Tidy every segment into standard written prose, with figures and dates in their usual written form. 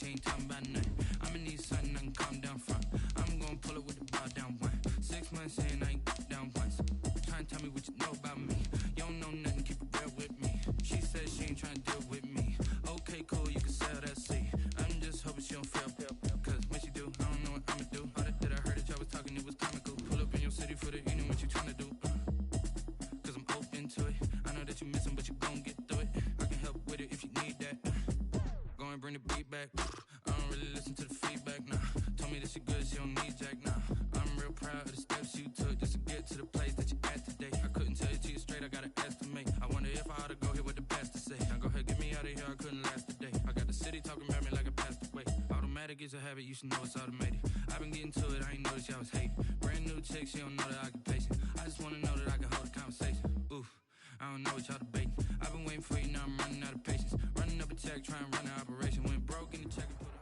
she ain't talking about nothing. I'ma need something I can calm down from. I'm gonna pull it with the bar down one. 6 months in, I ain't down once. Trying to tell me what you know about me. You don't know nothing, keep it real with me. She said she ain't trying to deal with me. Okay, cool, you can sell that seat. I'm just hoping she don't fail. Cause when she do, I don't know what I'ma do. All that I heard that y'all was talking, it was comical. Pull up in your city for the evening, what you trying to do? Cause I'm open to it. I know that you missing, but you gon' get through it. I can help with it if you need that. Go and bring the beat back. I don't really listen to the feedback, nah. Told me that she good, she don't need jack, nah. I'm real proud of the steps you took just to get to the place that you at today. I couldn't tell it to you straight, I gotta estimate. I wonder if I ought to go here with the best to say. Now go ahead, get me out of here, I couldn't last a day. I got the city talking about me like I passed away. Automatic is a habit, you should know it's automated. I've been getting to it, I ain't noticed y'all was hating. Brand new chick, she don't know the occupation. I just wanna know that I can hold a conversation. Oof, I don't know what y'all debating. I've been waiting for you, now I'm running out of patience. Running up a check, trying to run an operation. Went broke in the check and put it.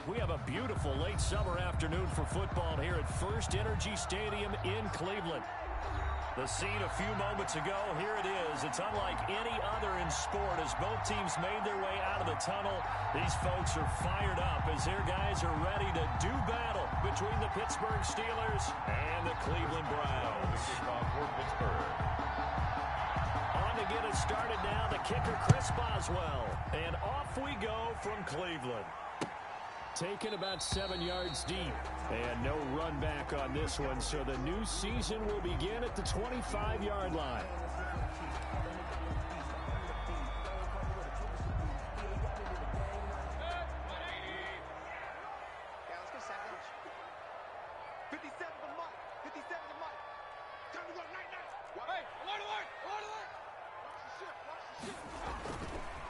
We have a beautiful late summer afternoon for football here at First Energy Stadium in Cleveland. The scene a few moments ago, here it is. It's unlike any other in sport as both teams made their way out of the tunnel. These folks are fired up as their guys are ready to do battle between the Pittsburgh Steelers and the Cleveland Browns. On to get it started now, the kicker Chris Boswell. And off we go from Cleveland. Taken about 7 yards deep. And no run back on this one, so the new season will begin at the 25-yard line.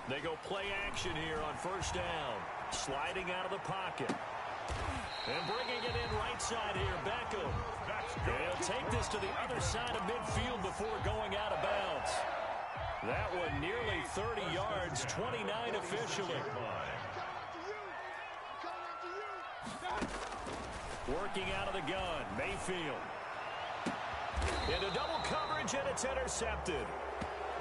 They go play action here on first down. Sliding out of the pocket. And bringing it in right side here, Beckham. He'll take this to the other side of midfield before going out of bounds. That one nearly 30 yards, 29 officially. Working out of the gun, Mayfield. Into double coverage, and it's intercepted.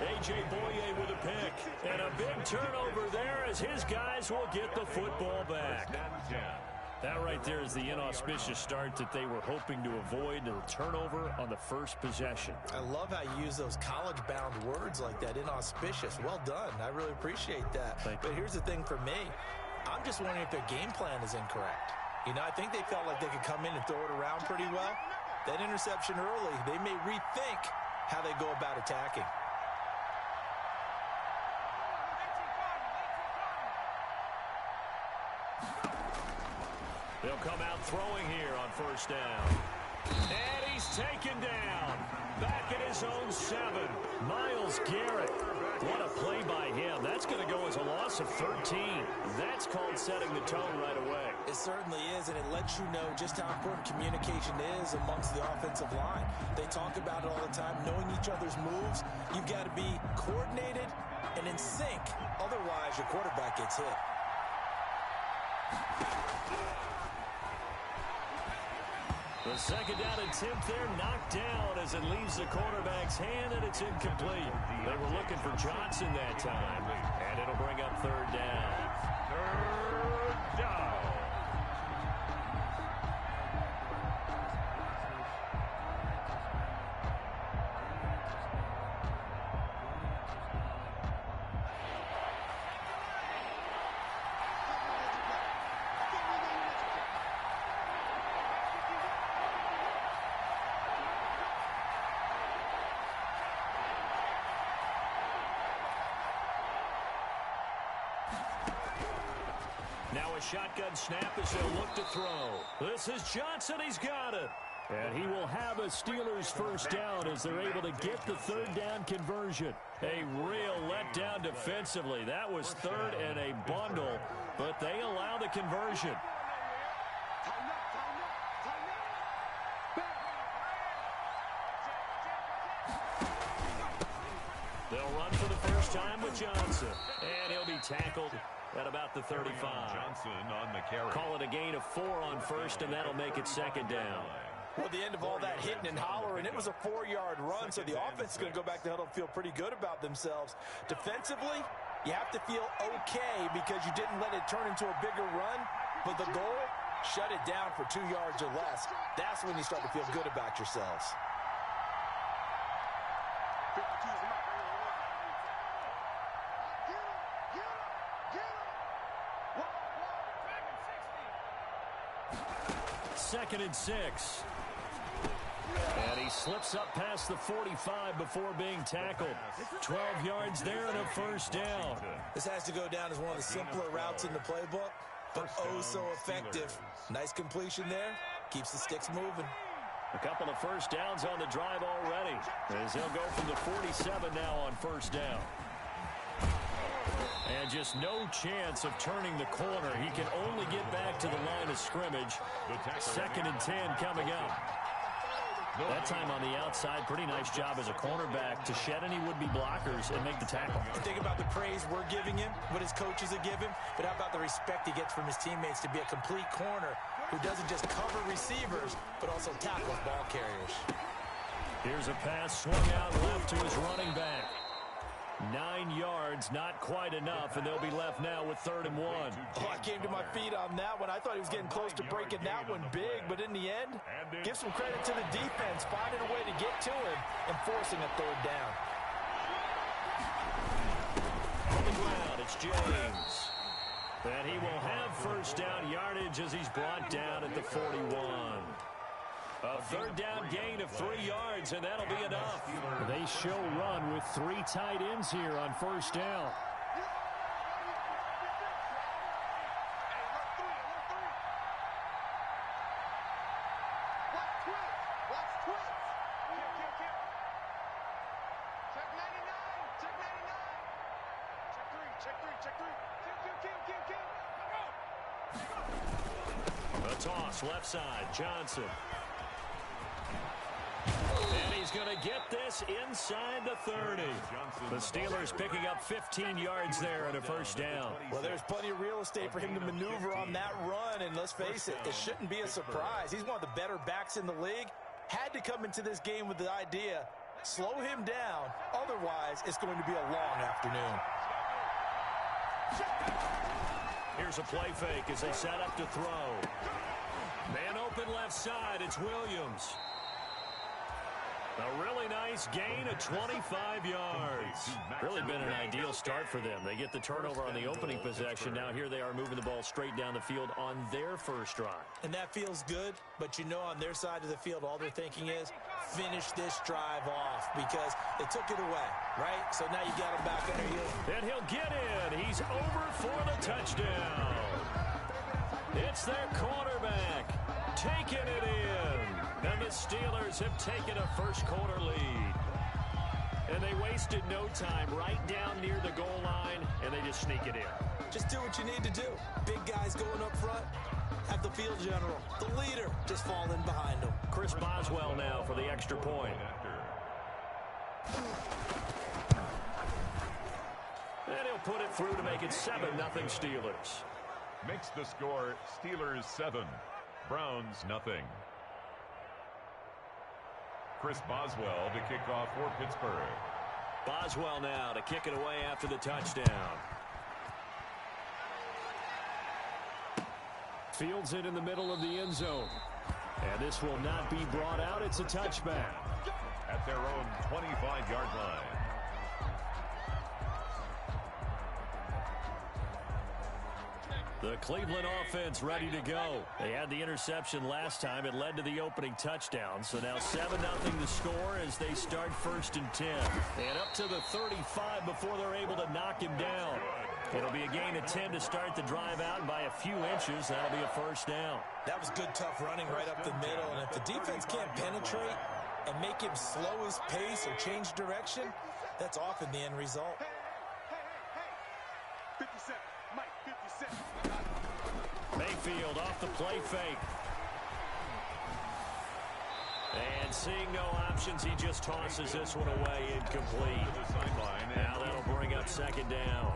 A.J. Boye with a pick. And a big turnover there as his guys will get the football back. That right there is the inauspicious start that they were hoping to avoid, a turnover on the first possession. I love how you use those college-bound words like that, inauspicious. Well done. I really appreciate that. But here's the thing for me. I'm just wondering if their game plan is incorrect. You know, I think they felt like they could come in and throw it around pretty well. That interception early, they may rethink how they go about attacking. They'll come out throwing here on first down. And he's taken down. Back at his own 7. Myles Garrett. What a play by him. That's going to go as a loss of 13. That's called setting the tone right away. It certainly is, and it lets you know just how important communication is amongst the offensive line. They talk about it all the time, knowing each other's moves. You've got to be coordinated and in sync. Otherwise, your quarterback gets hit. The second down attempt there knocked down as it leaves the quarterback's hand, and it's incomplete. They were looking for Johnson that time, and it'll bring up third down. Third down. Now a shotgun snap as they'll look to throw. This is Johnson. He's got it. And he will have a Steelers first down as they're able to get the third down conversion. A real letdown defensively. That was third and a bundle, but they allow the conversion. They'll run for the first time with Johnson. And he'll be tackled at about the 35. Johnson on the carry. Call it a gain of 4 on first, and that'll make it second down. Well, the end of all that hitting and hollering, it was a 4-yard run, so the offense is going to go back to the huddle and feel pretty good about themselves. Defensively, You have to feel okay because you didn't let it turn into a bigger run, but the goal, shut it down for 2 yards or less. That's when you start to feel good about yourselves. Second and 6. And he slips up past the 45 before being tackled. 12 yards there and a first down. This has to go down as one of the simpler routes in the playbook, but oh so effective. Nice completion there. Keeps the sticks moving. A couple of first downs on the drive already, as he'll go from the 47 now on first down. And just no chance of turning the corner. He can only get back to the line of scrimmage. Second and 10 coming up. That time on the outside, pretty nice job as a cornerback to shed any would-be blockers and make the tackle. Think about the praise we're giving him, what his coaches have given, but how about the respect he gets from his teammates to be a complete corner who doesn't just cover receivers, but also tackles ball carriers. Here's a pass swung out left to his running back. 9 yards, not quite enough, and they'll be left now with 3rd and 1. Oh, I came to my feet on that one. I thought he was getting close to breaking that one big, but in the end, give some credit to the defense, finding a way to get to him and forcing a 3rd down. On the ground, it's James. And he will have first down yardage as he's brought down at the 41. A 3rd down gain of 3 yards, and that'll be enough. They show run with 3 tight ends here on first down. The toss, left side, Johnson. And he's going to get this inside the 30. The Steelers picking up 15 yards there and a first down. Well, there's plenty of real estate for him to maneuver on that run, and let's face it, it shouldn't be a surprise. He's one of the better backs in the league. Had to come into this game with the idea, slow him down, otherwise it's going to be a long afternoon. Here's a play fake as they set up to throw. Man open left side, it's Williams. A really nice gain of 25 yards. Really been an ideal start for them. They get the turnover on the opening possession. Now here they are moving the ball straight down the field on their first drive. And that feels good, but you know on their side of the field, all they're thinking is finish this drive off because they took it away, right? So now you got them back on their heels. And he'll get in. He's over for the touchdown. It's their quarterback taking it in. And the Steelers have taken a first-quarter lead. And they wasted no time right down near the goal line, and they just sneak it in. Just do what you need to do. Big guys going up front. Have the field general, the leader, just fall in behind him. Chris Boswell now for the extra point. And he'll put it through to make it 7-0 Steelers. Makes the score Steelers 7, Browns nothing. Chris Boswell to kick off for Pittsburgh. Boswell now to kick it away after the touchdown. Fields it in the middle of the end zone. And this will not be brought out. It's a touchback. At their own 25-yard line. The Cleveland offense ready to go. They had the interception last time. It led to the opening touchdown. So now 7-0 the score as they start 1st and 10. And up to the 35 before they're able to knock him down. It'll be a gain of 10 to start the drive out, and by a few inches, that'll be a first down. That was good, tough running right up the middle. And if the defense can't penetrate and make him slow his pace or change direction, that's often the end result. 50 Cent, Mike, 50 Cent. Mayfield off the play fake. And seeing no options, he just tosses this one away incomplete. Now that'll bring up 2nd down.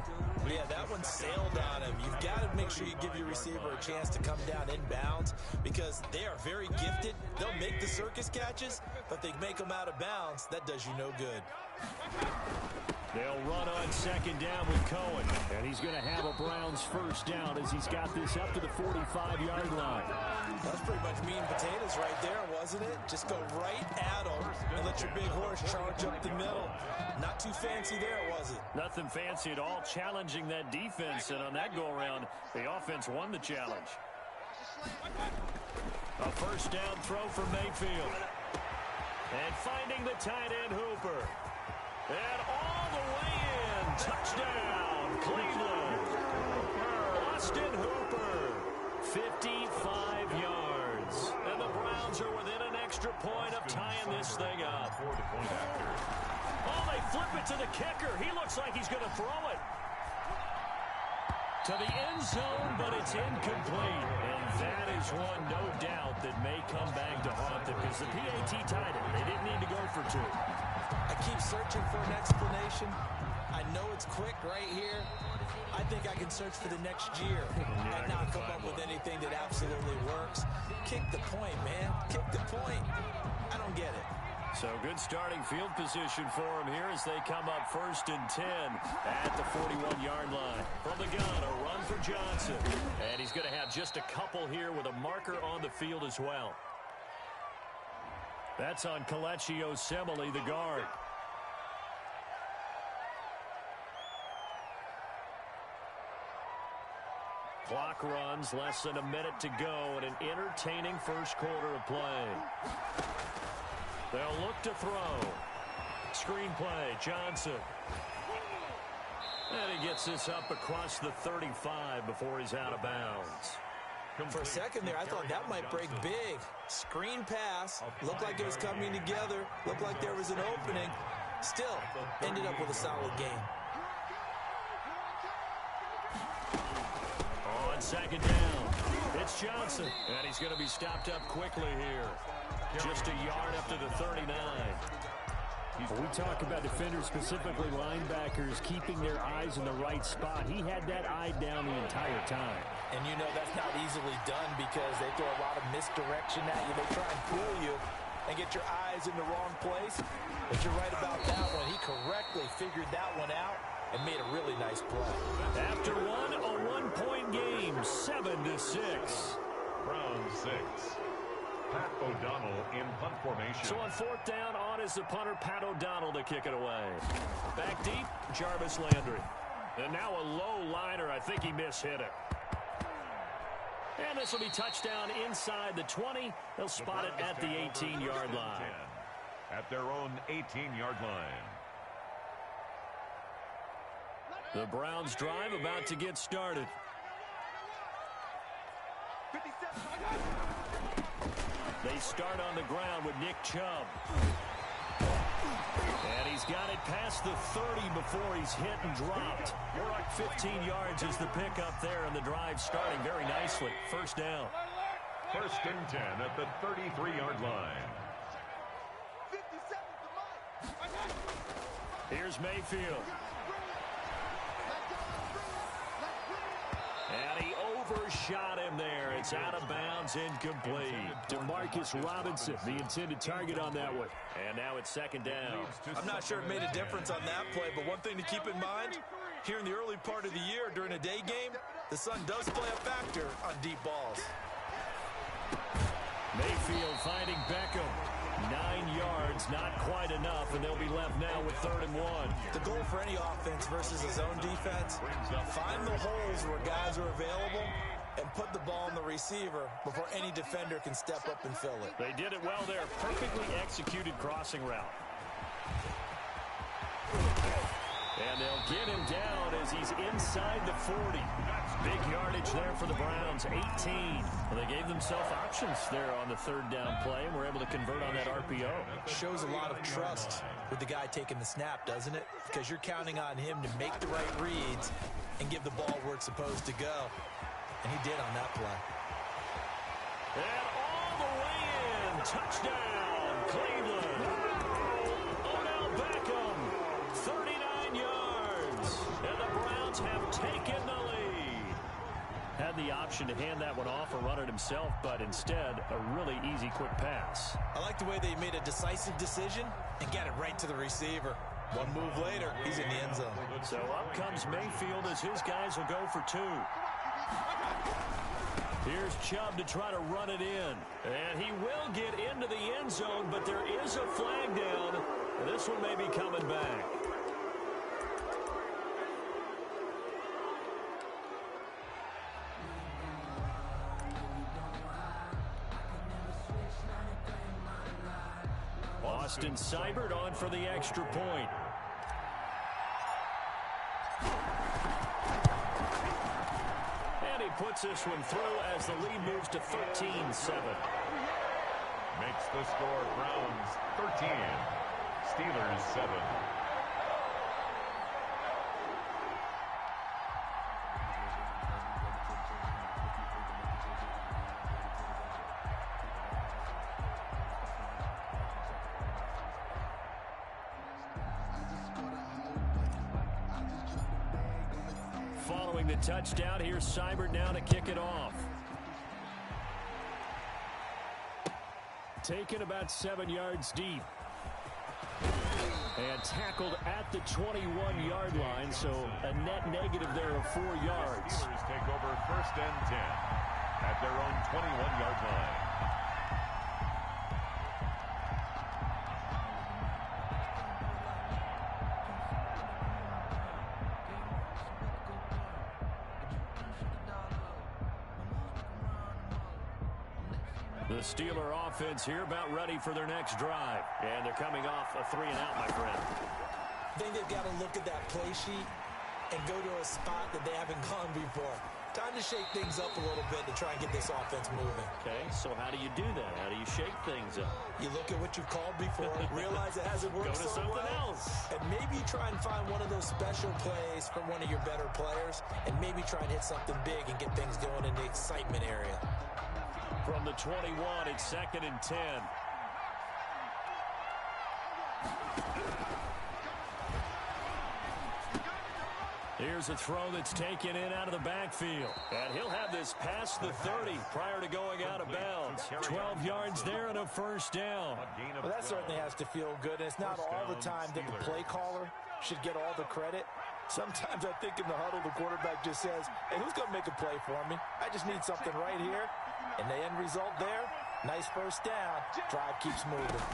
Yeah, that one sailed on him. You've got to make sure you give your receiver a chance to come down inbounds because they are very gifted. They'll make the circus catches, but they make them out of bounds. That does you no good. They'll run on second down with Cohen. And he's going to have a Browns first down as he's got this up to the 45-yard line. That's pretty much meat and potatoes right there, wasn't it? Just go right at them and let your big horse charge up the middle. Not too fancy there, was it? Nothing fancy at all, challenging that defense. And on that go-around, the offense won the challenge. A first down throw for Mayfield. And finding the tight end Hooper. And all the way in. Touchdown, Cleveland. Austin Hooper, 55 yards. And the Browns are within an extra point of tying this thing up. Oh, they flip it to the kicker. He looks like he's going to throw it to the end zone, but it's incomplete. And that is one, no doubt, that may come back to haunt them because the PAT tied it. They didn't need to go for two. I keep searching for an explanation. I know it's quick right here. I think I can search for the next year and not come up with anything that absolutely works. Kick the point, man. Kick the point. I don't get it. So good starting field position for him here as they come up 1st and 10 at the 41-yard line. From the gun, a run for Johnson. And he's going to have just a couple here with a marker on the field as well. That's on Kelechi Osemele, the guard. Clock runs, less than a minute to go, and an entertaining first quarter of play. They'll look to throw. Screen play, Johnson. And he gets this up across the 35 before he's out of bounds. For a second there, I thought that might break big. Screen pass. Looked like it was coming together. Looked like there was an opening. Still, ended up with a solid game. On second down, it's Johnson. And he's going to be stopped up quickly here. Just a yard up to the 39. When we talk about defenders, specifically linebackers, keeping their eyes in the right spot. He had that eye down the entire time. And you know that's not easily done because they throw a lot of misdirection at you. They try and fool you and get your eyes in the wrong place. But you're right about that one. He correctly figured that one out and made a really nice play. After one, a one-point game, 7-6. Browns 6. Pat O'Donnell in punt formation. So on 4th down, on is the punter, Pat O'Donnell, to kick it away. Back deep, Jarvis Landry. And now a low liner. I think he mishit it. And this will be touchdown inside the 20. They'll spot it at the 18-yard line. At their own 18-yard line. The Browns drive about to get started. 57. They start on the ground with Nick Chubb. And he's got it past the 30 before he's hit and dropped. We're up 15 yards as the pickup there, and the drive starting very nicely. First down. 1st and 10 at the 33-yard line. 57 to Mike. Here's Mayfield. And he overshot him there. It's out of bounds, incomplete. Demarcus Robinson, the intended target on that one. And now it's 2nd down. I'm not sure it made a difference on that play, but one thing to keep in mind, here in the early part of the year during a day game, the sun does play a factor on deep balls. Mayfield finding Beckham. 9 yards, not quite enough, and they'll be left now with 3rd and 1. The goal for any offense versus a zone defense, find the holes where guys are available and put the ball in the receiver before any defender can step up and fill it. They did it well there. Perfectly executed crossing route. And they'll get him down as he's inside the 40. Big yardage there for the Browns, 18. Well, they gave themselves options there on the 3rd down play, and were able to convert on that RPO. Shows a lot of trust with the guy taking the snap, doesn't it? Because you're counting on him to make the right reads and give the ball where it's supposed to go. And he did on that play. And all the way in. Touchdown, Cleveland. Odell Beckham, 39 yards. And the Browns have taken the lead. Had the option to hand that one off or run it himself, but instead, a really easy, quick pass. I like the way they made a decisive decision and got it right to the receiver. One move later, he's in the end zone. So up comes Mayfield as his guys will go for 2. Here's Chubb to try to run it in. And he will get into the end zone, but there is a flag down. This one may be coming back. Austin Seibert on for the extra point. And he puts this one through as the lead moves to 13-7. Makes the score Browns 13, Steelers 7. Following the touchdown, here's Seibert now to kick it off. Taken about 7 yards deep. And tackled at the 21-yard line, so a net negative there of 4 yards. Steelers take over 1st and 10 at their own 21-yard line. The Steeler offense here about ready for their next drive. And they're coming off a 3-and-out, my friend. I think they've got to look at that play sheet and go to a spot that they haven't gone before. Time to shake things up a little bit to try and get this offense moving. Okay, so how do you do that? How do you shake things up? You look at what you've called before, realize it hasn't worked Go to so something well, else. and maybe try and find one of those special plays from one of your better players, and maybe try and hit something big and get things going in the excitement area. From the 21, it's 2nd and 10. Here's a throw that's taken in out of the backfield. And he'll have this past the 30 prior to going out of bounds. 12 yards there and a 1st down. Well, that certainly has to feel good. And it's not all the time that the play caller should get all the credit. Sometimes I think in the huddle, the quarterback just says, hey, who's going to make a play for me? I just need something right here. And the end result there, nice 1st down. Drive keeps moving.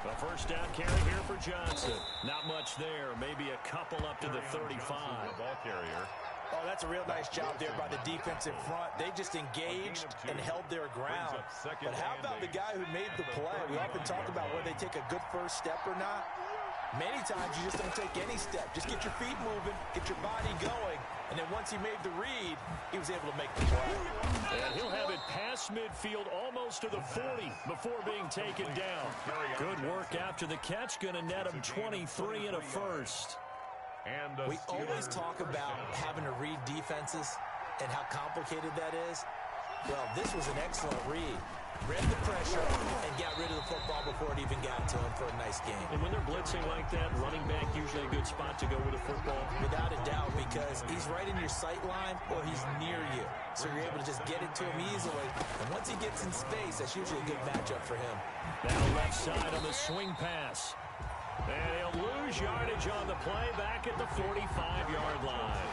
The 1st down carry here for Johnson. Not much there. Maybe a couple up to the 35. Ball carrier. Oh, that's a real nice job there by the defense in front. They just engaged and held their ground. But how about the guy who made the play? We often talk about whether they take a good 1st step or not. Many times you just don't take any step. Just get your feet moving, get your body going. And then once he made the read, he was able to make the play. And he'll have it past midfield almost to the 40 before being taken down. Good work after the catch. Going to net him 23 and a 1st. We always talk about having to read defenses and how complicated that is. Well, this was an excellent read. Read the pressure and got rid of the football before it even got to him for a nice game. And when they're blitzing like that, running back usually a good spot to go with a football. Without a doubt, because he's right in your sight line or he's near you. So you're able to just get it to him easily. And once he gets in space, that's usually a good matchup for him. Now left side on the swing pass. And he'll lose yardage on the play back at the 45-yard line.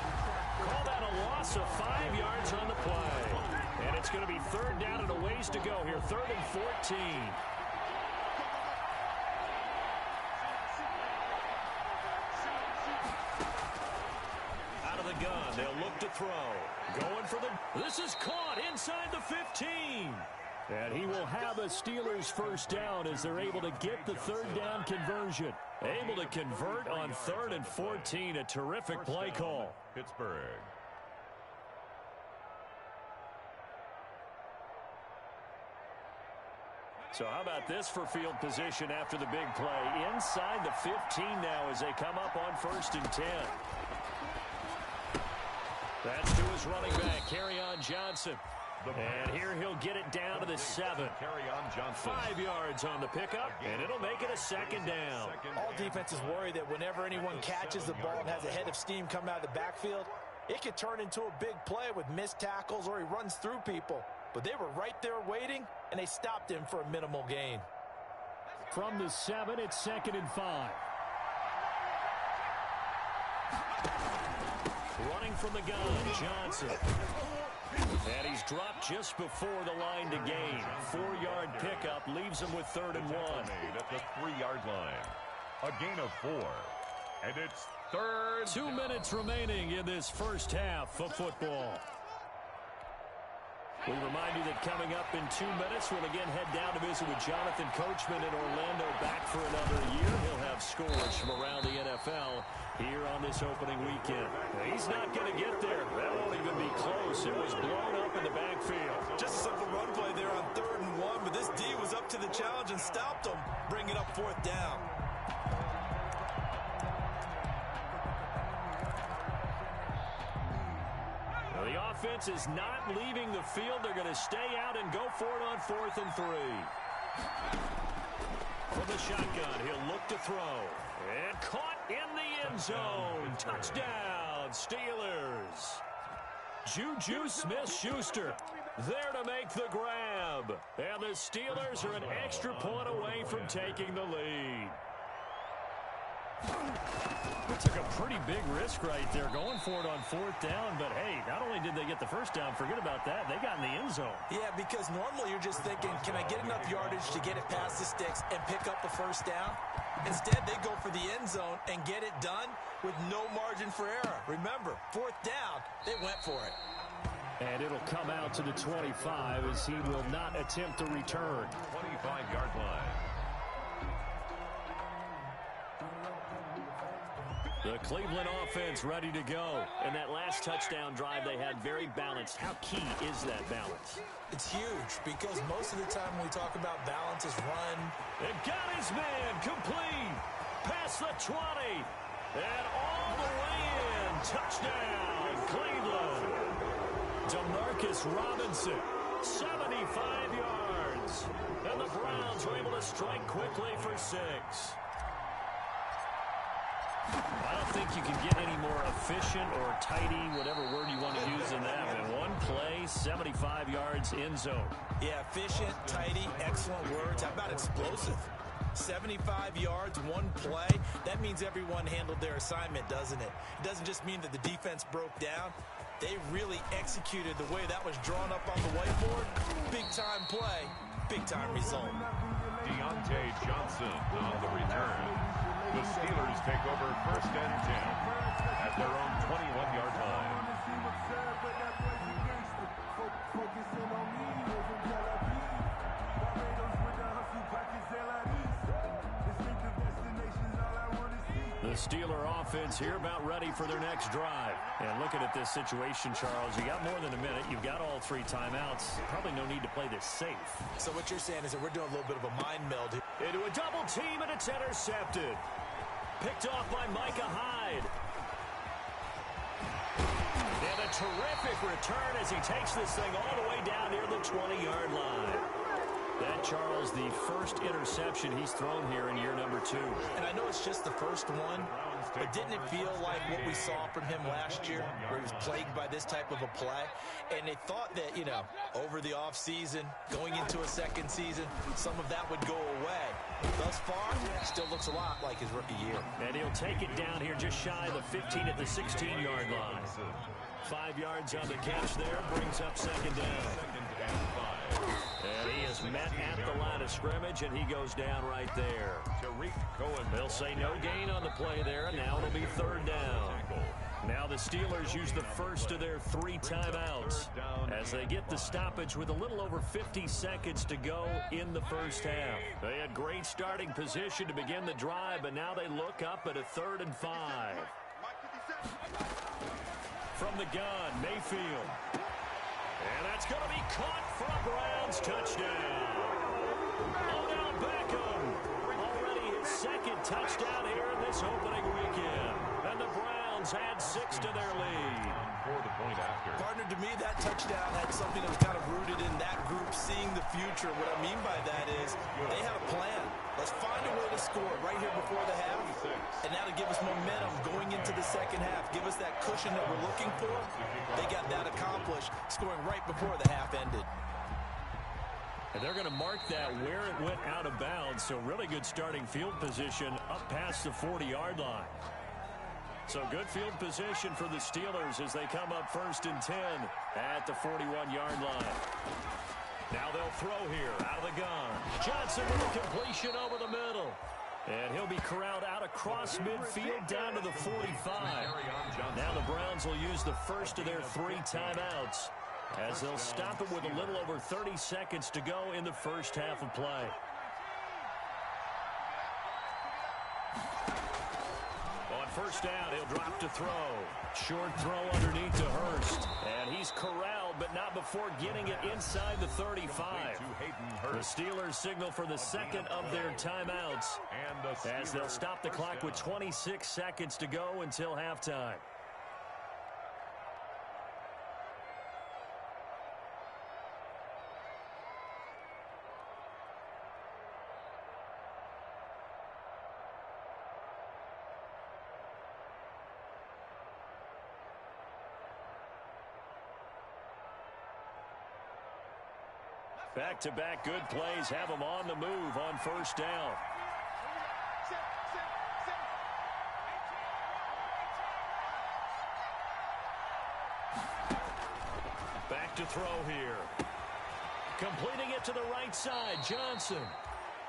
Call that a loss of 5 yards on the play. And it's going to be 3rd down and a ways to go here. 3rd and 14. Out of the gun. They'll look to throw. Going for the... This is caught inside the 15. And he will have a Steelers 1st down as they're able to get the 3rd down conversion. Able to convert on 3rd and 14. A terrific play call. Pittsburgh. So how about this for field position after the big play? Inside the 15 now as they come up on 1st and 10. That's to his running back, Kerryon Johnson. And here he'll get it down to the 7. Kerryon Johnson. 5 yards on the pickup, and it'll make it a 2nd down. All defenses worry that whenever anyone catches the ball and has a head of steam come out of the backfield, it could turn into a big play with missed tackles or he runs through people. But they were right there waiting, and they stopped him for a minimal gain. From the 7, it's 2nd and 5. Running from the gun, Johnson. And he's dropped just before the line to gain. 4-yard pickup leaves him with 3rd and 1. At the 3-yard line. A gain of 4. And it's 3rd. 2 minutes remaining in this first half of football. We remind you that coming up in 2 minutes, we'll again head down to visit with Jonathan Coachman in Orlando, back for another year. He'll have scores from around the NFL here on this opening weekend. He's not going to get there. That won't even be close. It was blown up in the backfield. Just a simple run play there on 3rd and 1, but this D was up to the challenge and stopped him, bringing up 4th down. The offense is not leaving the field. They're going to stay out and go for it on 4th and 3. From the shotgun, he'll look to throw. And caught in the end zone. Touchdown, Steelers. Juju Smith-Schuster there to make the grab. And the Steelers are an extra point away from taking the lead. Took a pretty big risk right there, going for it on 4th down. But, hey, not only did they get the first down, forget about that, they got in the end zone. Yeah, because normally you're just thinking, can I get enough yardage to get it past the sticks and pick up the first down? Instead, they go for the end zone and get it done with no margin for error. Remember, 4th down, they went for it. And it'll come out to the 25 as he will not attempt to return. 25-yard line. The Cleveland offense ready to go. And that last touchdown drive they had very balanced. How key is that balance? It's huge because most of the time when we talk about balance is run. And got his man complete. Past the 20. And all the way in. Touchdown, Cleveland. Demarcus Robinson, 75 yards. And the Browns were able to strike quickly for 6. I don't think you can get any more efficient or tidy, whatever word you want to use in that. In one play, 75 yards end zone. Yeah, efficient, tidy, excellent words. How about explosive? 75 yards, one play. That means everyone handled their assignment, doesn't it? It doesn't just mean that the defense broke down. They really executed the way that was drawn up on the whiteboard. Big-time play, big-time result. Deontay Johnson on the return. The Steelers take over 1st and 10 at their own 21-yard line. The Steeler offense here about ready for their next drive. And looking at this situation, Charles, you got more than a minute. You've got all 3 timeouts. Probably no need to play this safe. So what you're saying is that we're doing a little bit of a mind meld here. Into a double team, and it's intercepted. Picked off by Micah Hyde. And a terrific return as he takes this thing all the way down near the 20-yard line. That, Charles, the first interception he's thrown here in year number 2. And I know it's just the first one, but didn't it feel like what we saw from him last year, where he was plagued by this type of a play? And they thought that, you know, over the offseason, going into a second season, some of that would go away. Thus far, still looks a lot like his rookie year. And he'll take it down here just shy of the 15 at the 16-yard line. 5 yards on the catch there, brings up 2nd down. And he is met at the line of scrimmage, and he goes down right there. Tariq Cohen. They'll say no gain on the play there, and now it'll be 3rd down. Now the Steelers use the first of their 3 timeouts as they get the stoppage with a little over 50 seconds to go in the first half. They had great starting position to begin the drive, but now they look up at a 3rd and 5. From the gun, Mayfield. And that's going to be caught for a Browns touchdown. Odell Beckham, already his 2nd touchdown here in this opening weekend. And the Browns add 6 to their lead. For the point after. Partner, to me, that touchdown had something that was kind of rooted in that group seeing the future. What I mean by that is they had a plan. Let's find a way to score right here before the half. And now to give us momentum going into the second half. Give us that cushion that we're looking for. They got that accomplished, scoring right before the half ended. And they're going to mark that where it went out of bounds. So really good starting field position up past the 40-yard line. So good field position for the Steelers as they come up 1st and 10 at the 41-yard line. Now they'll throw here out of the gun. Johnson with a completion over the middle. And he'll be corralled out across midfield down to the 45. Now the Browns will use the first of their 3 timeouts as they'll stop it with a little over 30 seconds to go in the first half of play. On first down, he'll drop to throw. Short throw underneath to Hurst. And he's corralled, but not before getting it inside the 35. The Steelers signal for the second of their timeouts as they'll stop the clock with 26 seconds to go until halftime. Back-to-back good plays have them on the move on first down. Back to throw here. Completing it to the right side, Johnson.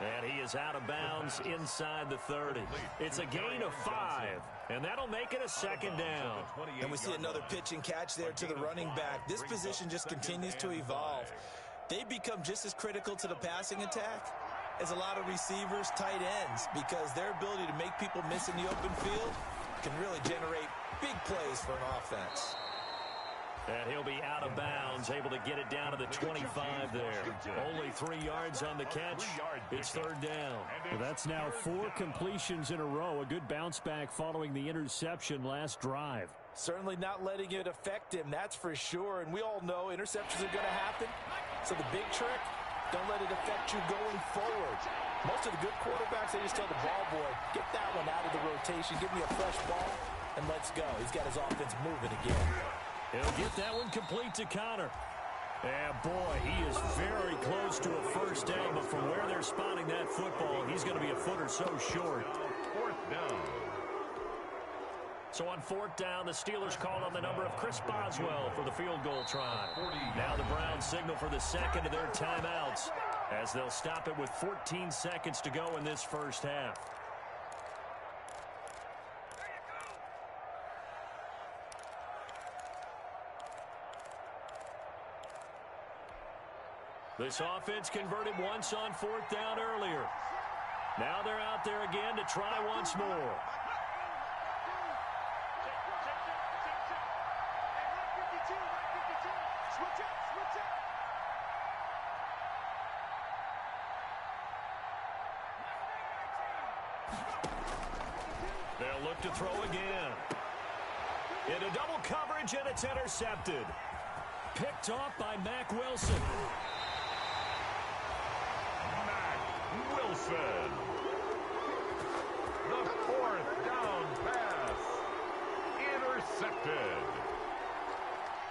And he is out of bounds inside the 30. It's a gain of 5, and that'll make it a second down. And we see another pitch and catch there to the running back. This position just continues to evolve. They become just as critical to the passing attack as a lot of receivers, tight ends, because their ability to make people miss in the open field can really generate big plays for an offense. And he'll be out of bounds, able to get it down to the 25 there. Only 3 yards on the catch. It's third down. Well, that's now 4 completions in a row. A good bounce back following the interception last drive. Certainly not letting it affect him, that's for sure. And we all know interceptions are going to happen. So the big trick, don't let it affect you going forward. Most of the good quarterbacks, they just tell the ball boy, get that one out of the rotation, give me a fresh ball, and let's go. He's got his offense moving again. He'll get that one complete to Connor. And boy, he is very close to a first down, but from where they're spotting that football, he's going to be a foot or so short. 4th down. So on 4th down, the Steelers called on the number of Chris Boswell for the field goal try. Now the Browns signal for the second of their timeouts as they'll stop it with 14 seconds to go in this first half. This offense converted once on 4th down earlier. Now they're out there again to try once more. They'll look to throw again. Into double coverage, and it's intercepted. Picked off by Mack Wilson. Mack Wilson. The 4th down pass. Intercepted.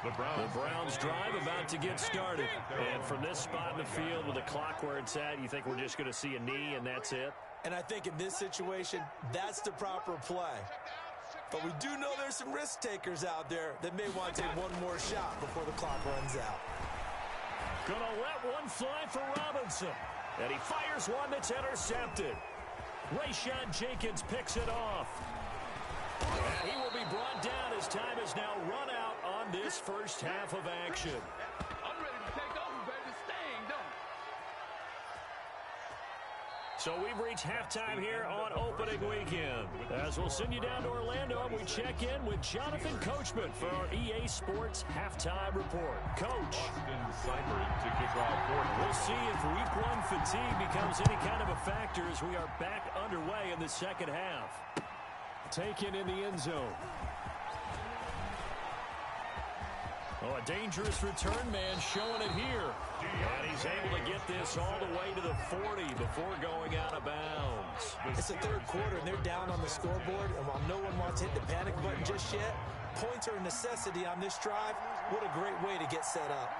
The Browns drive about to get started. And from this spot in the field with the clock where it's at, you think we're just going to see a knee and that's it? And I think in this situation, that's the proper play. But we do know there's some risk takers out there that may want to take one more shot before the clock runs out. Gonna let one fly for Robinson. And he fires one that's intercepted. Rayshon Jenkins picks it off. And he will be brought down as time is now run out on this first half of action. I'm ready to take over, baby. Staying, don't. So we've reached halftime here on opening weekend. As we'll send you down to Orlando, and we check in with Jonathan Coachman for our EA Sports Halftime Report. Coach. to kick off. We'll see if week 1 fatigue becomes any kind of a factor as we are back underway in the second half. Taken in the end zone. Oh, a dangerous return man showing it here. And he's able to get this all the way to the 40 before going out of bounds. It's the 3rd quarter, and they're down on the scoreboard. And while no one wants to hit the panic button just yet, points are a necessity on this drive. What a great way to get set up.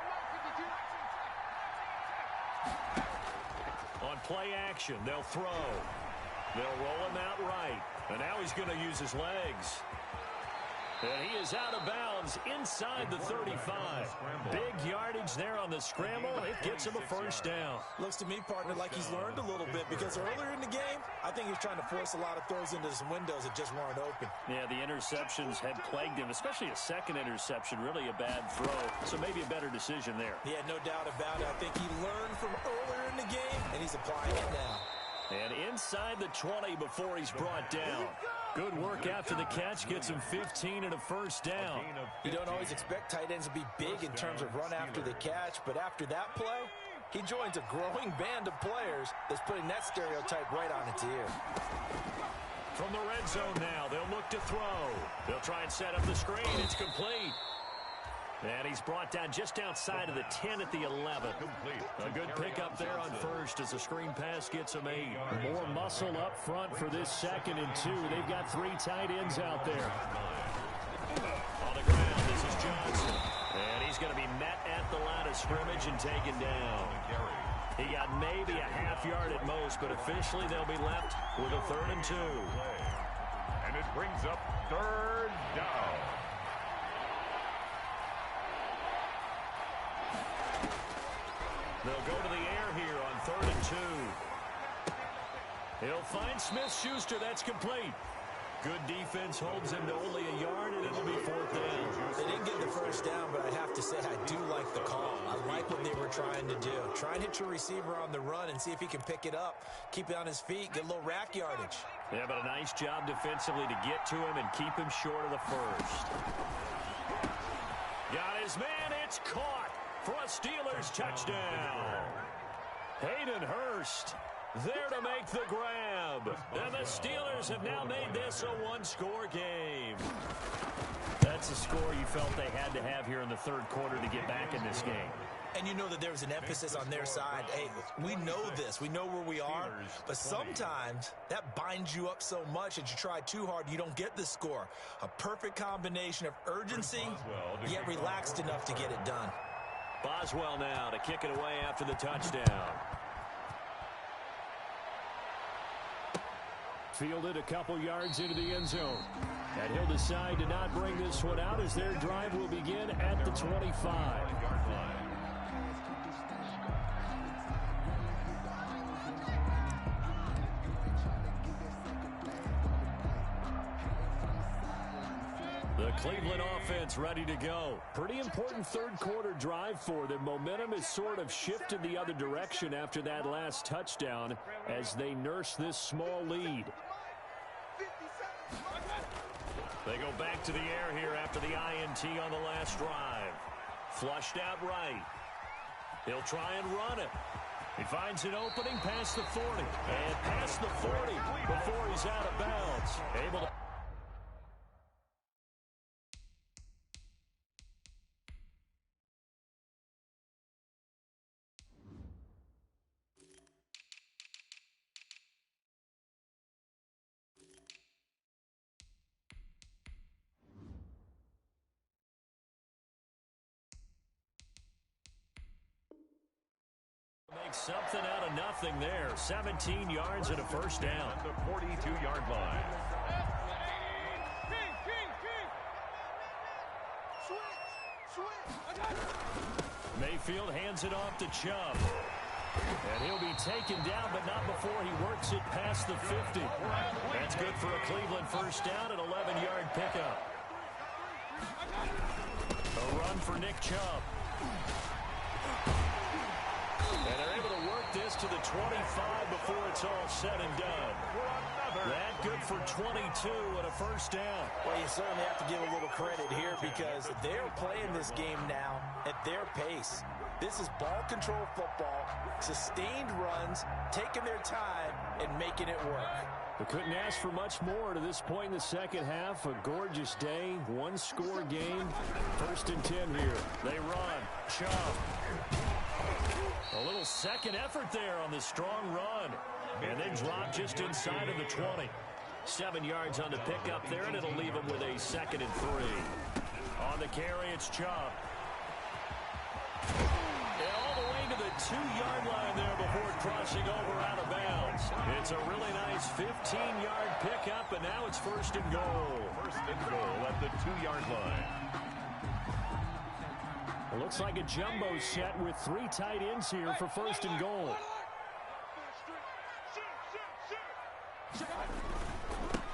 On play action, they'll throw. They'll roll him out right. And now he's going to use his legs. And he is out of bounds inside the 35. Big yardage there on the scramble. It gets him a first down. Looks to me, partner, like he's learned a little bit because earlier in the game, I think he's trying to force a lot of throws into some windows that just weren't open. Yeah, the interceptions had plagued him, especially a second interception. Really a bad throw, so maybe a better decision there. Yeah, no doubt about it. I think he learned from earlier in the game, and he's applying it now. And inside the 20 before he's brought down. Good work after the catch. Gets him 15 and a first down. You don't always expect tight ends to be big in terms of run after the catch, but after that play, he joins a growing band of players that's putting that stereotype right on its ear. From the red zone now, they'll look to throw. They'll try and set up the screen. It's complete. And he's brought down just outside of the 10 at the 11. A good pickup there on first as the screen pass gets him 8. More muscle up front for this 2nd and 2. They've got 3 tight ends out there. On the ground, this is Johnson. And he's going to be met at the line of scrimmage and taken down. He got maybe a half yard at most, but officially they'll be left with a 3rd and 2. And it brings up 3rd down. They'll go to the air here on 3rd and 2. He'll find Smith-Schuster. That's complete. Good defense holds him to only a yard, and it'll be 4th down. They didn't get the first down, but I have to say I do like the call. I like what they were trying to do. Try and hit your receiver on the run and see if he can pick it up. Keep it on his feet. Get a little rack yardage. Yeah, but a nice job defensively to get to him and keep him short of the first. Got his man. It's caught for a Steelers touchdown. Hayden Hurst there to make the grab. And the Steelers have now made this a one-score game. That's a score you felt they had to have here in the 3rd quarter to get back in this game. And you know that there was an emphasis on their side. Hey, we know this. We know where we are. But sometimes that binds you up so much that you try too hard, you don't get the score. A perfect combination of urgency, yet relaxed enough to get it done. Boswell now to kick it away after the touchdown. Fielded a couple yards into the end zone. And he'll decide to not bring this one out as their drive will begin at the 25. The Cleveland offense ready to go. Pretty important 3rd quarter drive for them. Momentum has sort of shifted the other direction after that last touchdown as they nurse this small lead. They go back to the air here after the INT on the last drive. Flushed out right. He'll try and run it. He finds an opening past the 40. And past the 40 before he's out of bounds. Able to... make something out of nothing there. 17 yards and a first down. At the 42-yard line. Mayfield hands it off to Chubb. And he'll be taken down, but not before he works it past the 50. That's good for a Cleveland first down, an 11-yard pickup. A run for Nick Chubb. And they're able to work this to the 25 before it's all said and done. That good for 22 and a first down. Well, you certainly have to give a little credit here because they're playing this game now at their pace. This is ball control football, sustained runs, taking their time, and making it work. We couldn't ask for much more to this point in the second half. A gorgeous day, one-score game. 1st and 10 here. They run. Chubb. A little second effort there on the strong run. And then drop just inside of the 20. 7 yards on the pickup there, and it'll leave him with a 2nd and 3. On the carry, it's Chubb. And all the way to the 2-yard line there before Davenport crossing over out of bounds. It's a really nice 15-yard pickup, and now it's first and goal. First and goal at the 2-yard line. It looks like a jumbo set with 3 tight ends here for first and goal.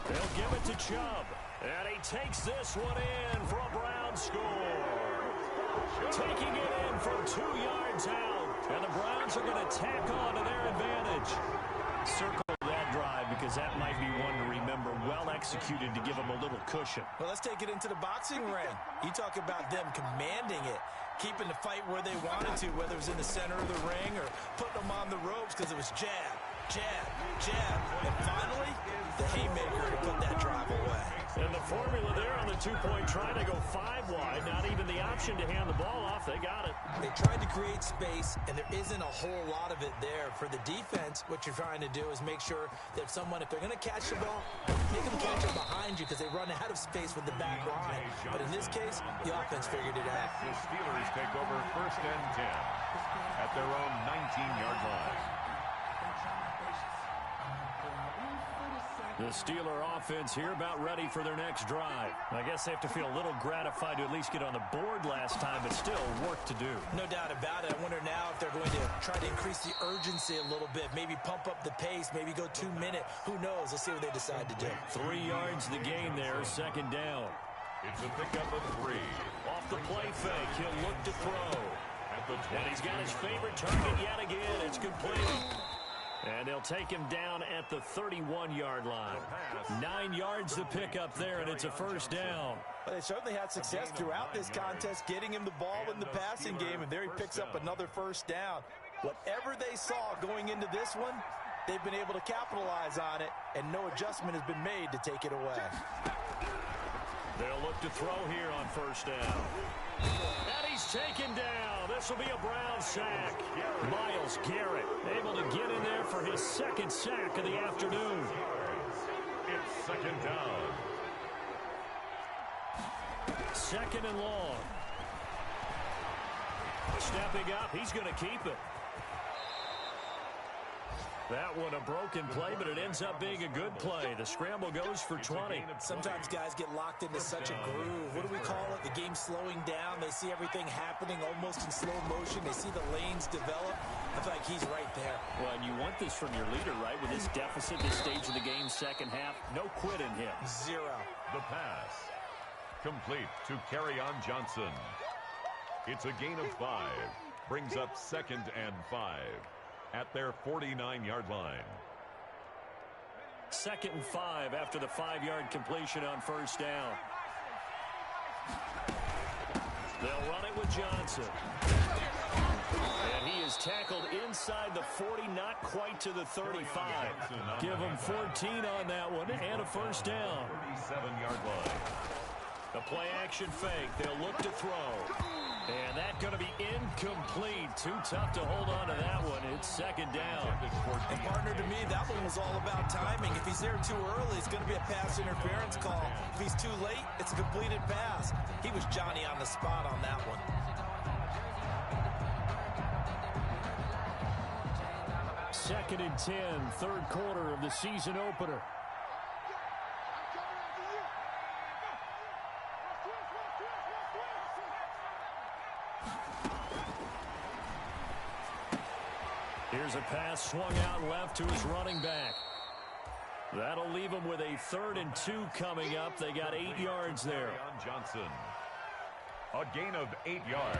They'll give it to Chubb. And he takes this one in for a Brown score. Taking it in from 2 yards out. And the Browns are going to tack on to their advantage. Circle that drive because that might be one to remember. Well executed to give them a little cushion. Well, let's take it into the boxing ring. You talk about them commanding it, keeping the fight where they wanted to, whether it was in the center of the ring or putting them on the ropes because it was jab, jab, jab. And finally, the haymaker to put that drive away. And the formula there on the 2-point try to go 5 wide. Not even the option to hand the ball off. They got it. They tried to create space, and there isn't a whole lot of it there. For the defense, what you're trying to do is make sure that someone, if they're going to catch the ball, make them catch it behind you because they run out of space with the back line. But in this case, the offense figured it out. The Steelers take over first and 10 at their own 19-yard line. The Steeler offense here about ready for their next drive. I guess they have to feel a little gratified to at least get on the board last time, but still work to do. No doubt about it. I wonder now if they're going to try to increase the urgency a little bit, maybe pump up the pace, maybe go 2-minute. Who knows? Let's see what they decide to do. 3 yards the gain there, second down. It's a pickup of 3. Off the play fake, he'll look to throw. And he's got his favorite target yet again. It's complete. And they'll take him down at the 31-yard line. 9 yards to pick up there, and it's a first down. But they certainly had success throughout this contest, getting him the ball in the passing game, and there he picks up another first down. Whatever they saw going into this one, they've been able to capitalize on it, and no adjustment has been made to take it away. They'll look to throw here on first down. And he's taken down. This will be a Brown sack. Myles Garrett able to get in there for his second sack of the afternoon. It's second down. Second and long. Stepping up, he's going to keep it. That one a broken play, but it ends up being a good play. The scramble goes for 20. Sometimes guys get locked into such a groove. What do we call it? The game slowing down. They see everything happening almost in slow motion. They see the lanes develop. I feel like he's right there. Well, and you want this from your leader, right? With this deficit, this stage of the game, second half, no quit in him. 0. The pass. Complete to Kerryon Johnson. It's a gain of 5. Brings up second and 5. At their 49-yard line. Second and 5 after the 5-yard completion on first down. They'll run it with Johnson. And he is tackled inside the 40, not quite to the 35. Give him 14 on that one and a first down. 37-yard line. The play action fake. They'll look to throw. And that's going to be incomplete. Too tough to hold on to that one. It's second down. And partner, to me, that one was all about timing. If he's there too early, it's going to be a pass interference call. If he's too late, it's a completed pass. He was Johnny on the spot on that one. Second and 10, third quarter of the season opener. Here's a pass swung out left to his running back. That'll leave him with a 3rd and 2 coming up. They got 8 yards there. Johnson. A gain of 8 yards.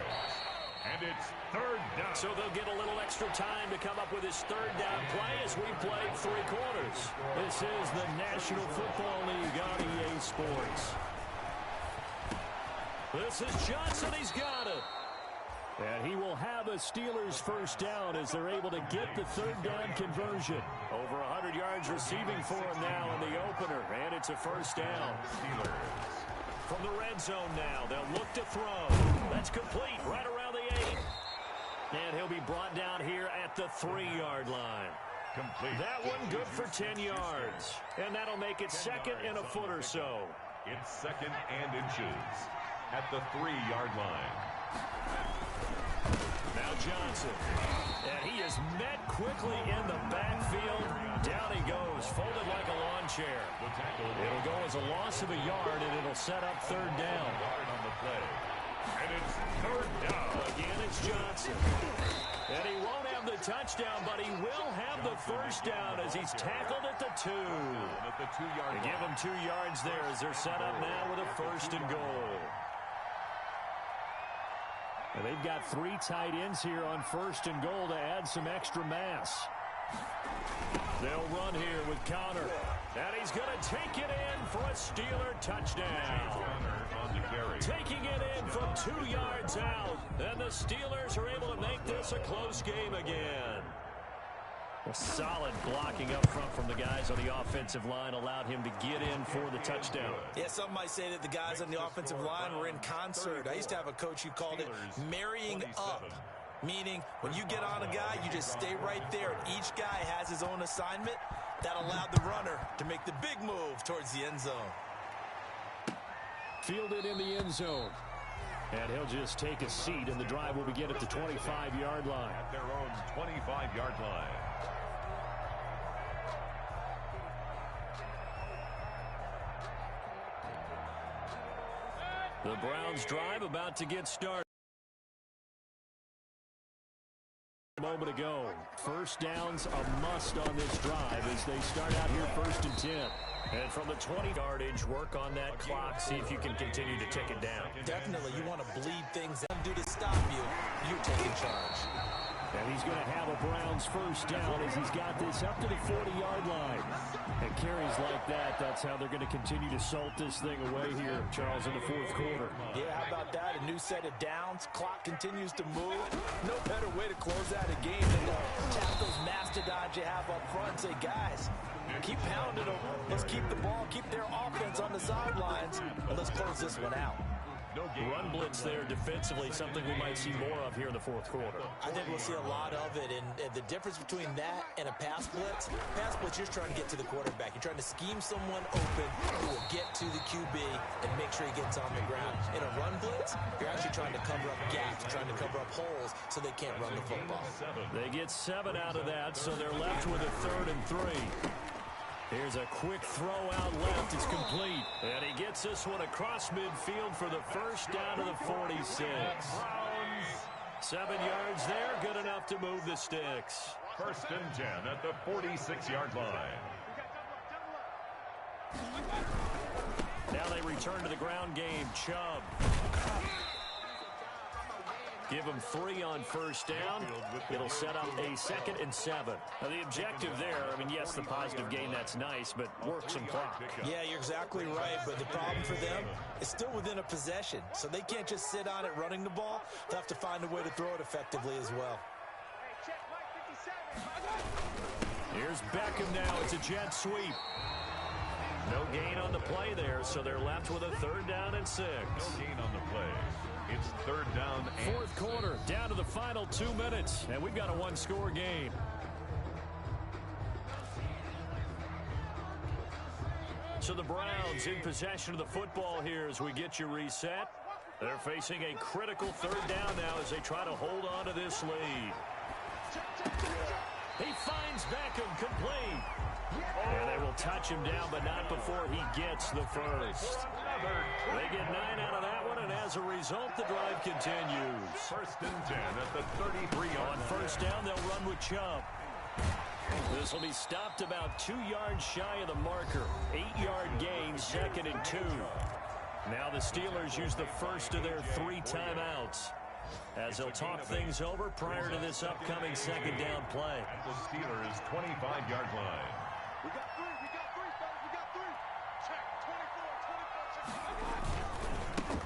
And it's third down. So they'll get a little extra time to come up with his third down play as we play 3 quarters. This is the National Football League on EA Sports. This is Johnson. He's got it. And he will have a Steelers first down as they're able to get the third down conversion. Over 100 yards receiving for him now in the opener. And it's a first down. Steelers. From the red zone now, they'll look to throw. That's complete right around the 8. And he'll be brought down here at the 3-yard line. Complete. That one good for 10 yards. And that'll make it second and a foot or so. It's second and inches at the 3-yard line. Now Johnson. And he is met quickly in the backfield. Down he goes, folded like a lawn chair. It'll go as a loss of a yard, and it'll set up third down. On the play. And it's third down. Again, it's Johnson. And he won't have the touchdown, but he will have the first down as he's tackled at the 2. At the 2-yard line. Give him 2 yards there as they're set up now with a first and goal. And they've got 3 tight ends here on first and goal to add some extra mass. They'll run here with Connor. And he's going to take it in for a Steeler touchdown. On the carry. Taking it in from 2 yards out. And the Steelers are able to make this a close game again. A solid blocking up front from the guys on the offensive line allowed him to get in for the touchdown. Yeah, some might say that the guys on the offensive line were in concert. I used to have a coach who called it marrying up, meaning when you get on a guy, you just stay right there, and each guy has his own assignment. That allowed the runner to make the big move towards the end zone. Fielded in the end zone. And he'll just take a seat, and the drive will begin at the 25-yard line. At their own 25-yard line. The Browns drive about to get started. A moment ago, first down's a must on this drive as they start out here 1st and 10. And from the 20 yardage, work on that clock, see if you can continue to tick it down. Definitely, you want to bleed things and do to stop you. You're taking charge. And he's going to have a Browns first down as he's got this up to the 40-yard line. And carries like that, that's how they're going to continue to salt this thing away here, Charles, in the 4th quarter. Yeah, how about that? A new set of downs. Clock continues to move. No better way to close out a game than to tap those mastodons you have up front and say, guys, keep pounding them. Let's keep the ball, keep their offense on the sidelines, and let's close this one out. Run blitz there defensively, something we might see more of here in the 4th quarter. I think we'll see a lot of it, and the difference between that and a pass blitz, you're trying to get to the quarterback. You're trying to scheme someone open who will get to the QB and make sure he gets on the ground. In a run blitz, you're actually trying to cover up gaps, trying to cover up holes so they can't run the football. They get 7 out of that, so they're left with a 3rd and 3. Here's a quick throw out left. It's complete. And he gets this one across midfield for the first down to the 46. 7 yards there, good enough to move the sticks. 1st and 10 at the 46-yard line. Now they return to the ground game. Chubb. Give them 3 on first down. It'll set up a 2nd and 7. Now the objective there, I mean, yes, the positive gain, that's nice, but work some clock. Yeah, you're exactly right, but the problem for them is still within a possession, so they can't just sit on it running the ball. They'll have to find a way to throw it effectively as well. Here's Beckham now. It's a jet sweep. No gain on the play there, so they're left with a 3rd down and 6. No gain on the play. It's 3rd down and 4th quarter, down to the final 2 minutes, and we've got a 1-score game. So the Browns in possession of the football here as we get you reset. They're facing a critical 3rd down now as they try to hold on to this lead. He finds Beckham complete. And they will touch him down, but not before he gets the first. They get 9 out of that one, and as a result, the drive continues. 1st and 10 at the 33-yard On first down, they'll run with Chubb. This will be stopped about 2 yards shy of the marker. 8-yard gain, 2nd and 2. Now the Steelers use the first of their 3 timeouts as they'll talk things over prior to this upcoming 2nd down play. At the Steelers' 25-yard line. We got 3, fellas, we got 3. Check, 24,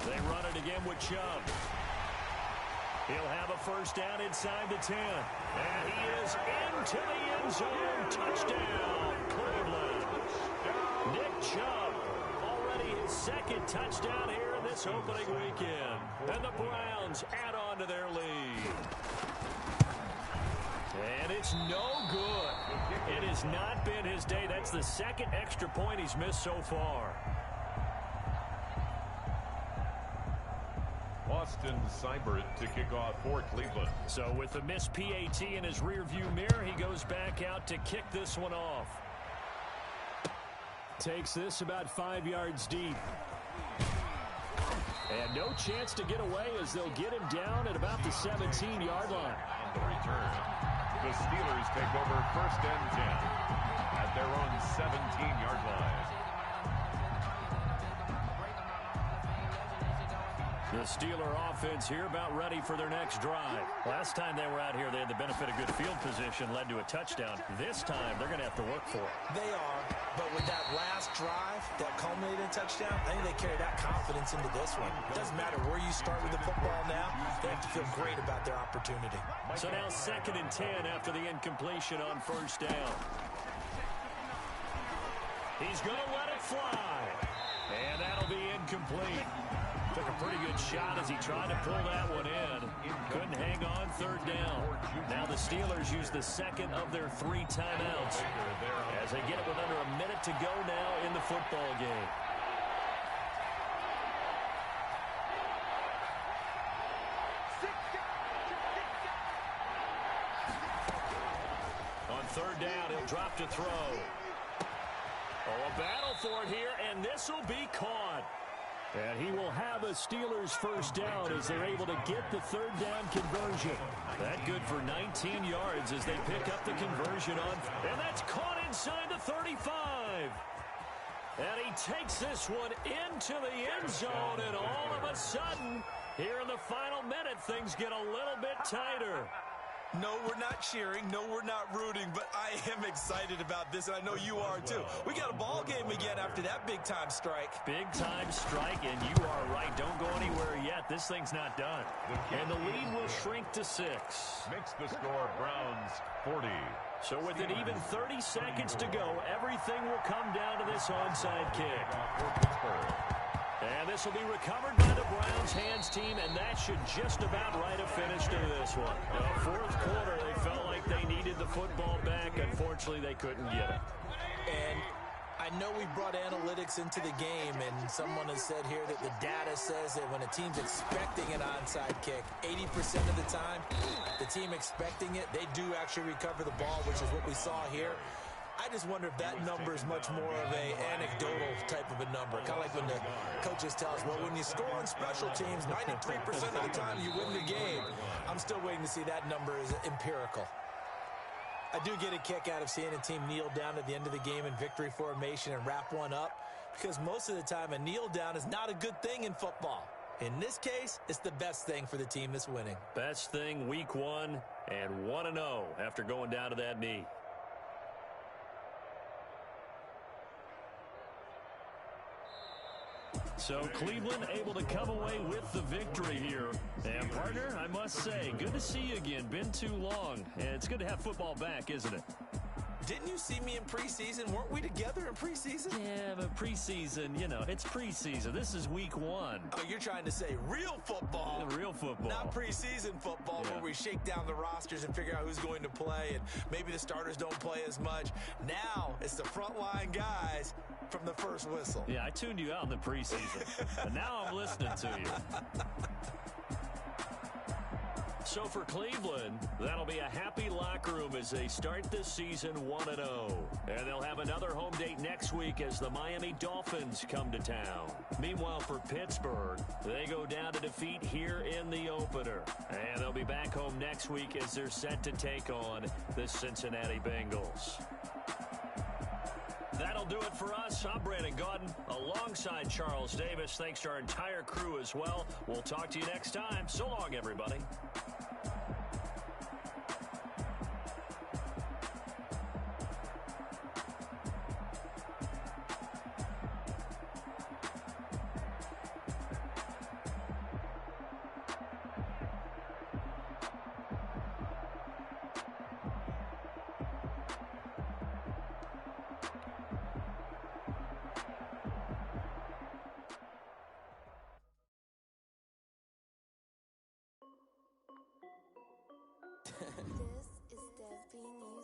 24, check. They run it again with Chubb. He'll have a first down inside the 10. And he is into the end zone. Touchdown, Cleveland. Nick Chubb, already his 2nd touchdown here in this opening weekend. And the Browns add on to their lead. And it's no good. It has not been his day. That's the 2nd extra point he's missed so far. Boston Austin Seibert to kick off for Cleveland. So with the missed PAT in his rearview mirror, he goes back out to kick this one off. Takes this about 5 yards deep. And no chance to get away as they'll get him down at about the 17-yard line. On the return, the Steelers take over 1st and 10 at their own 17-yard line. The Steeler offense here about ready for their next drive. Last time they were out here, they had the benefit of good field position, led to a touchdown. This time, they're going to have to work for it. They are, but with that last drive that culminated in touchdown, I think they carry that confidence into this one. It doesn't matter where you start with the football now. They have to feel great about their opportunity. So now 2nd and 10 after the incompletion on 1st down. He's going to let it fly. And that'll be incomplete. Took a pretty good shot as he tried to pull that one in. Couldn't hang on 3rd down. Now the Steelers use the 2nd of their 3 timeouts as they get it with under a minute to go now in the football game. On 3rd down, he'll drop to throw. Oh, a battle for it here, and this will be caught. And he will have a Steelers 1st down as they're able to get the 3rd down conversion. That good for 19 yards as they pick up the conversion on. And that's caught inside the 35. And he takes this one into the end zone. And all of a sudden, here in the final minute, things get a little bit tighter. No, we're not cheering. No, we're not rooting, but I am excited about this, and I know you are too. We got a ball game again after that big-time strike. Big-time strike, and you are right. Don't go anywhere yet. This thing's not done. And the lead will shrink to 6. Makes the score Browns 40. So with an even 30 seconds to go, everything will come down to this onside kick. And this will be recovered by the Browns hands team, and that should just about write a finish to this one. The 4th quarter, they felt like they needed the football back. Unfortunately, they couldn't get it. And I know we brought analytics into the game, and someone has said here that the data says that when a team's expecting an onside kick, 80% of the time, the team expecting it, they do actually recover the ball, which is what we saw here. I just wonder if that number is much more of a anecdotal type of a number. Kind of like when the coaches tell us, well, when you score on special teams, 93% of the time you win the game. I'm still waiting to see that number is empirical. I do get a kick out of seeing a team kneel down at the end of the game in victory formation and wrap one up, because most of the time a kneel down is not a good thing in football. In this case, it's the best thing for the team that's winning. Best thing week 1 and 1-0 after going down to that knee. So Cleveland able to come away with the victory here. And partner, I must say, good to see you again. Been too long. And it's good to have football back, isn't it? Didn't you see me in preseason? Weren't we together in preseason? Yeah, but preseason, you know, it's preseason. This is week 1. Oh, you're trying to say real football. Real football. Not preseason football, where we shake down the rosters and figure out who's going to play, and maybe the starters don't play as much. Now it's the frontline guys from the first whistle. Yeah, I tuned you out in the preseason. And now I'm listening to you. So for Cleveland, that'll be a happy locker room as they start this season 1-0. And they'll have another home date next week as the Miami Dolphins come to town. Meanwhile, for Pittsburgh, they go down to defeat here in the opener. And they'll be back home next week as they're set to take on the Cincinnati Bengals. That'll do it for us. I'm Brandon Gaudin alongside Charles Davis. Thanks to our entire crew as well. We'll talk to you next time. So long, everybody. This is Des being